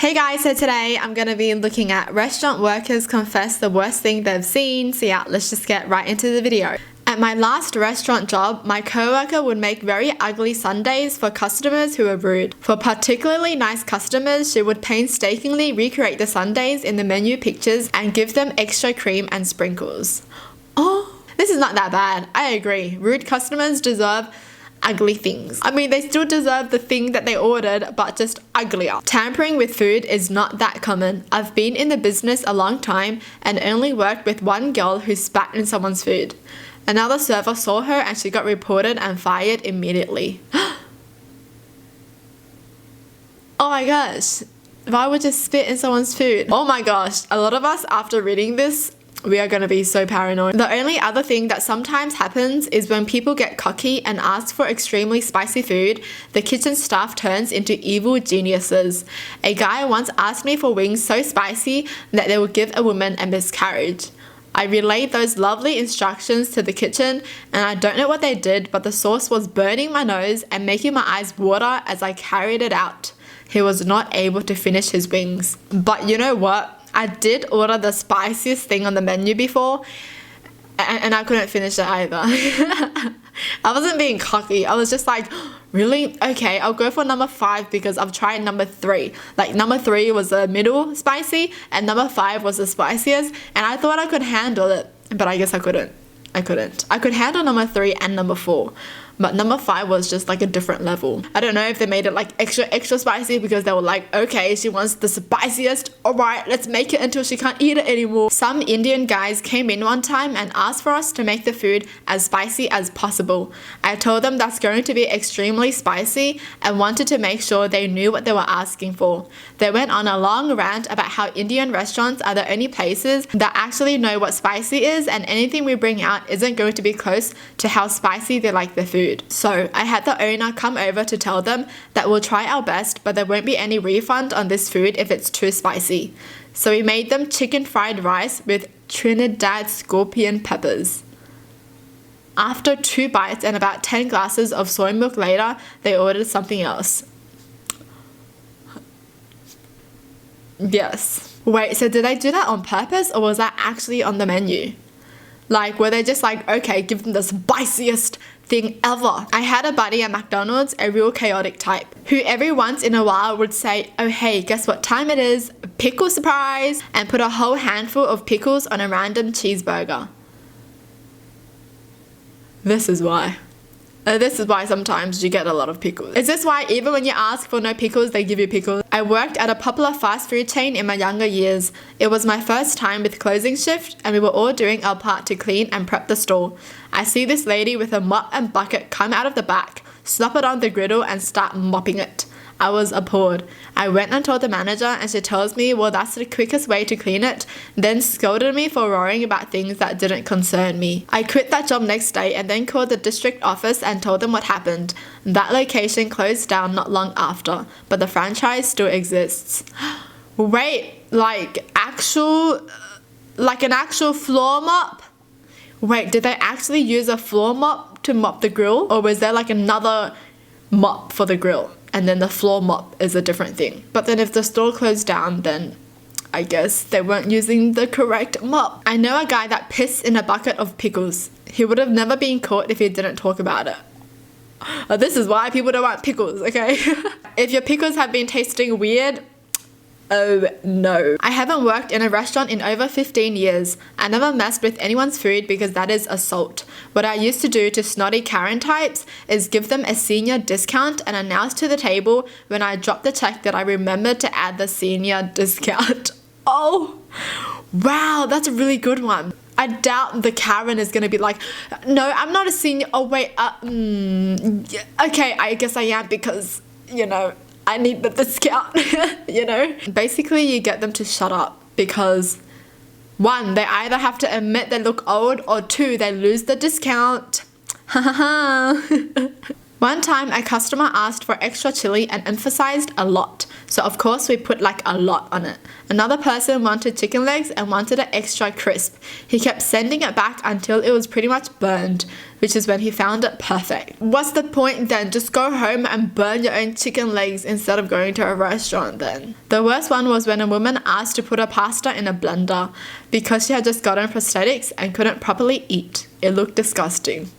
Hey guys, so today I'm going to be looking at restaurant workers confess the worst thing they've seen. So yeah, let's just get right into the video. At my last restaurant job, my coworker would make very ugly sundaes for customers who were rude. For particularly nice customers, she would painstakingly recreate the sundaes in the menu pictures and give them extra cream and sprinkles. Oh, this is not that bad. I agree. Rude customers deserve ugly things. I mean, they still deserve the thing that they ordered, but just uglier. Tampering with food is not that common. I've been in the business a long time and only worked with one girl who spat in someone's food. Another server saw her and she got reported and fired immediately. Oh my gosh. Why would you spit in someone's food? Oh my gosh. A lot of us, after reading this, we are going to be so paranoid. The only other thing that sometimes happens is when people get cocky and ask for extremely spicy food, the kitchen staff turns into evil geniuses. A guy once asked me for wings so spicy that they would give a woman a miscarriage. I relayed those lovely instructions to the kitchen and I don't know what they did, but the sauce was burning my nose and making my eyes water as I carried it out. He was not able to finish his wings. But you know what? I did order the spiciest thing on the menu before and I couldn't finish it either. I wasn't being cocky. I was just like, really? Okay, I'll go for number 5 because I've tried number 3. Like number 3 was the middle spicy and number 5 was the spiciest and I thought I could handle it, but I guess I couldn't. I could handle number 3 and number 4. But number 5 was just like a different level. I don't know if they made it like extra spicy because they were like, okay, she wants the spiciest. Alright, let's make it until she can't eat it anymore. Some Indian guys came in one time and asked for us to make the food as spicy as possible. I told them that's going to be extremely spicy and wanted to make sure they knew what they were asking for. They went on a long rant about how Indian restaurants are the only places that actually know what spicy is and anything we bring out isn't going to be close to how spicy they like their food. So I had the owner come over to tell them that we'll try our best, but there won't be any refund on this food if it's too spicy. So we made them chicken fried rice with Trinidad scorpion peppers. After 2 bites and about 10 glasses of soy milk later, they ordered something else. Yes. Wait, so did they do that on purpose or was that actually on the menu? Like, were they just like, okay, give them the spiciest thing ever? I had a buddy at McDonald's, a real chaotic type, who every once in a while would say, oh hey, guess what time it is? Pickle surprise! And put a whole handful of pickles on a random cheeseburger. This is why. This is why sometimes you get a lot of pickles. Is this why even when you ask for no pickles, they give you pickles? I worked at a popular fast food chain in my younger years. It was my first time with closing shift and we were all doing our part to clean and prep the store. I see this lady with a mop and bucket come out of the back, slap it on the griddle and start mopping it. I was appalled. I went and told the manager and she tells me, well, that's the quickest way to clean it, then scolded me for worrying about things that didn't concern me. I quit that job next day and then called the district office and told them what happened. That location closed down not long after, but the franchise still exists. Wait, like an actual floor mop? Wait, did they actually use a floor mop to mop the grill? Or was there like another mop for the grill? And then the floor mop is a different thing. But then if the store closed down, then I guess they weren't using the correct mop. I know a guy that pissed in a bucket of pickles. He would have never been caught if he didn't talk about it. This is why people don't want pickles, okay? If your pickles have been tasting weird, oh no. I haven't worked in a restaurant in over 15 years. I never messed with anyone's food because that is assault. What I used to do to snotty Karen types is give them a senior discount and announce to the table when I dropped the check that I remembered to add the senior discount. Oh, wow, that's a really good one. I doubt the Karen is going to be like, no, I'm not a senior. Oh wait, okay, I guess I am because, you know, I need the discount, you know? Basically, you get them to shut up because 1, they either have to admit they look old or 2, they lose the discount. One time, a customer asked for extra chili and emphasized a lot. So of course we put like a lot on it. Another person wanted chicken legs and wanted it extra crisp. He kept sending it back until it was pretty much burned, which is when he found it perfect. What's the point then? Just go home and burn your own chicken legs instead of going to a restaurant then. The worst one was when a woman asked to put her pasta in a blender because she had just gotten prosthetics and couldn't properly eat. It looked disgusting.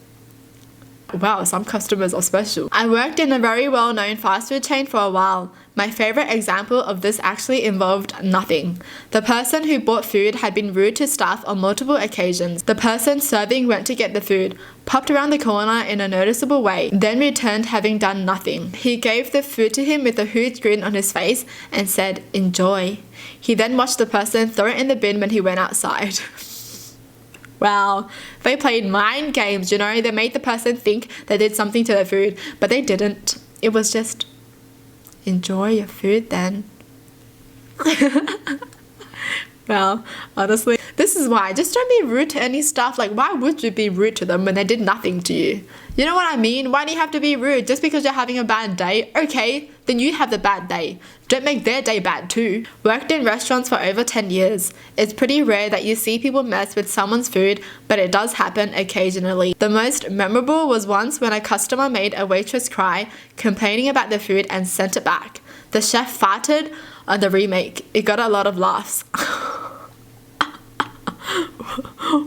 Wow, some customers are special. I worked in a very well-known fast food chain for a while. My favorite example of this actually involved nothing. The person who bought food had been rude to staff on multiple occasions. The person serving went to get the food, popped around the corner in a noticeable way, then returned having done nothing. He gave the food to him with a huge grin on his face and said, "Enjoy." He then watched the person throw it in the bin when he went outside. Wow, they played mind games, you know. They made the person think they did something to their food, but they didn't. It was just, enjoy your food then. Well, honestly, this is why. Just don't be rude to any staff. Like, why would you be rude to them when they did nothing to you? You know what I mean? Why do you have to be rude? Just because you're having a bad day? Okay, then you have the bad day. Don't make their day bad too. Worked in restaurants for over 10 years. It's pretty rare that you see people mess with someone's food, but it does happen occasionally. The most memorable was once when a customer made a waitress cry, complaining about the food and sent it back. The chef farted on the remake. It got a lot of laughs.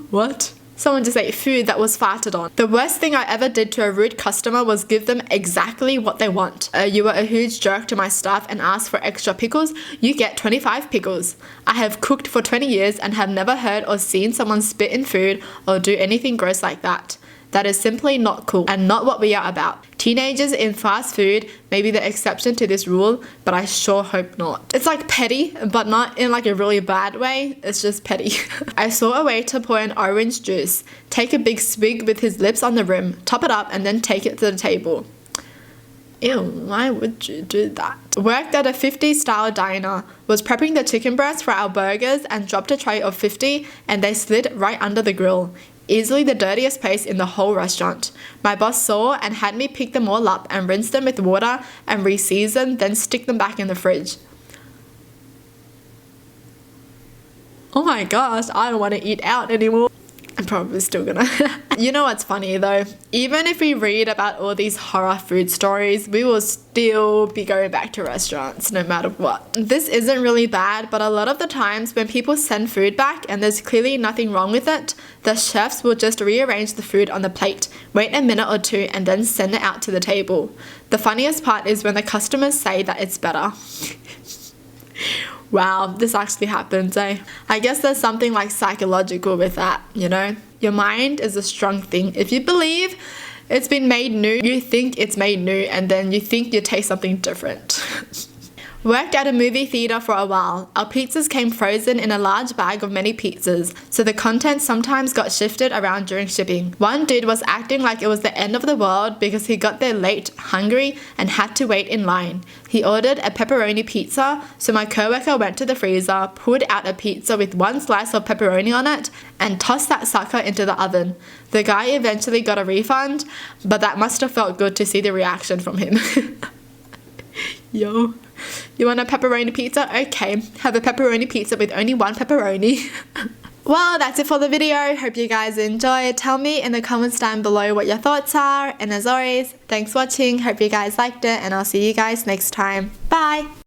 What? Someone just ate food that was farted on. The worst thing I ever did to a rude customer was give them exactly what they want. You were a huge jerk to my staff and asked for extra pickles. You get 25 pickles. I have cooked for 20 years and have never heard or seen someone spit in food or do anything gross like that. That is simply not cool and not what we are about. Teenagers in fast food may be the exception to this rule, but I sure hope not. It's like petty, but not in like a really bad way. It's just petty. I saw a waiter pour an orange juice, take a big swig with his lips on the rim, top it up, and then take it to the table. Ew, why would you do that? Worked at a 50s style diner, was prepping the chicken breast for our burgers and dropped a tray of 50 and they slid right under the grill. Easily the dirtiest place in the whole restaurant. My boss saw and had me pick them all up and rinse them with water and re-season, then stick them back in the fridge. Oh my gosh, I don't want to eat out anymore. I'm probably still gonna. You know what's funny though? Even if we read about all these horror food stories, we will still be going back to restaurants no matter what. This isn't really bad, but a lot of the times when people send food back and there's clearly nothing wrong with it, the chefs will just rearrange the food on the plate, wait a minute or two, and then send it out to the table. The funniest part is when the customers say that it's better. Wow, this actually happens, eh? I guess there's something like psychological with that, you know? Your mind is a strong thing. If you believe it's been made new, you think it's made new, and then you think you taste something different. Worked at a movie theater for a while. Our pizzas came frozen in a large bag of many pizzas, so the contents sometimes got shifted around during shipping. One dude was acting like it was the end of the world because he got there late, hungry, and had to wait in line. He ordered a pepperoni pizza, so my coworker went to the freezer, pulled out a pizza with one slice of pepperoni on it, and tossed that sucker into the oven. The guy eventually got a refund, but that must have felt good to see the reaction from him. Yo. You want a pepperoni pizza? Okay, have a pepperoni pizza with only one pepperoni. Well, that's it for the video. Hope you guys enjoyed. Tell me in the comments down below what your thoughts are. And as always, thanks for watching. Hope you guys liked it and I'll see you guys next time. Bye!